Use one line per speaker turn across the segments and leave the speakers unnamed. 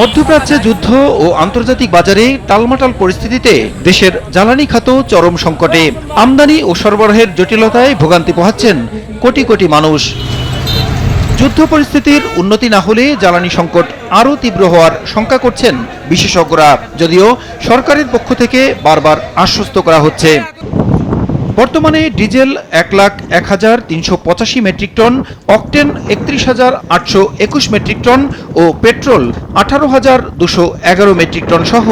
মধ্যপ্রাচ্যে যুদ্ধ ও আন্তর্জাতিক বাজারে টালমাটাল পরিস্থিতিতে দেশের জ্বালানি খাত চরম সংকটে। আমদানি ও সরবরাহের জটিলতায় ভোগান্তি পোহাচ্ছেন কোটি কোটি মানুষ। যুদ্ধ পরিস্থিতির উন্নতি না হলে জ্বালানি সংকট আরও তীব্র হওয়ার শঙ্কা করছেন বিশেষজ্ঞরা, যদিও সরকারের পক্ষ থেকে বারবার আশ্বস্ত করা হচ্ছে। বর্তমানে diesel 1,01,385 metric ton, octane 31,821 metric ton ও পেট্রোল 18,211 মেট্রিক টন সহ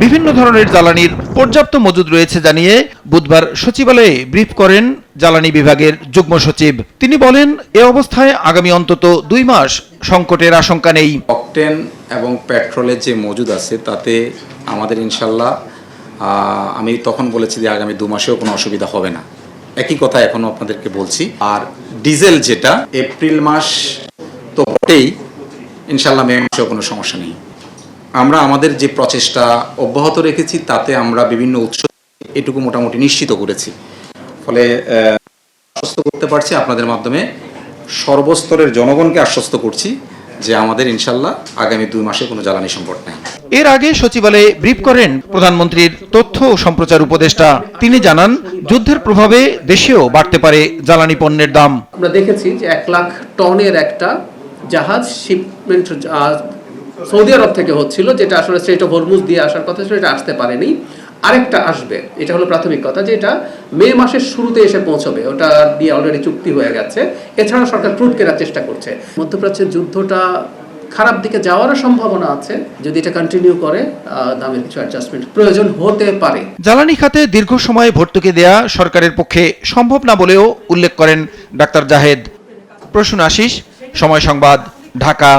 বিভিন্ন ধরনের জ্বালানির পর্যাপ্ত মজুদ রয়েছে জানিয়ে বুধবার সচিবালয়ে ব্রিফ করেন জ্বালানি বিভাগের যুগ্ম সচিব। তিনি বলেন, এ অবস্থায় আগামী অন্তত 2 মাস সংকটের আশঙ্কা নেই।
অকটেন এবং পেট্রোলের যে মজুদ আছে তাতে আমাদের ইনশাল্লাহ আমি তখন বলেছি যে আগামী 2 মাসেও কোনো অসুবিধা হবে না। একই কথা এখনো আপনাদেরকে বলছি। আর ডিজেল যেটা এপ্রিল মাস তো বটেই, ইনশাল্লাহ মে মাসেও কোনো সমস্যা নেই। আমরা আমাদের যে প্রচেষ্টা অব্যাহত রেখেছি তাতে আমরা বিভিন্ন উৎস এটুকু মোটামুটি নিশ্চিত করেছি। ফলে আশ্বস্ত করতে পারছি আপনাদের মাধ্যমে, সর্বস্তরের জনগণকে আশ্বস্ত করছি যে আমাদের ইনশাল্লাহ আগামী 2 মাসে কোনো জ্বালানি সংকট নেই।
এর আগে সচিবালয়ে ব্রিফ করেন প্রধানমন্ত্রীর তথ্য ও সম্প্রচার উপদেষ্টা। তিনি জানান, যুদ্ধের প্রভাবে দেশেও বাড়তে পারে জ্বালানি পণ্যের দাম।
আমরা দেখেছি যে 1 লাখ টনের একটা জাহাজ শিপমেন্ট সৌদি আরব থেকে হচ্ছিল, যেটা আসলে স্ট্রেট অফ হরমুজ দিয়ে আসার কথা ছিল, এটা আসতে পারেনি। আরেকটা আসবে, এটা হলো প্রাথমিক কথা, যে এটা মে মাসের শুরুতে এসে পৌঁছবে, ওটা দিয়ে অলরেডি চুক্তি হয়ে গেছে। এছাড়া সরকার ক্রুড কেনার চেষ্টা করছে। মধ্যপ্রাচ্যের যুদ্ধটা খারাপ দিকে যাওয়ারও সম্ভাবনা আছে। যদি এটা কন্টিনিউ করে, দামের কিছু অ্যাডজাস্টমেন্ট প্রয়োজন হতে পারে।
জ্বালানি খাতে দীর্ঘ সময় ভর্তুকি দেয়া সরকারের পক্ষে সম্ভব না বলেও উল্লেখ করেন ডাক্তার জাহেদ। প্রসূন আশিস, সময় সংবাদ, ঢাকা।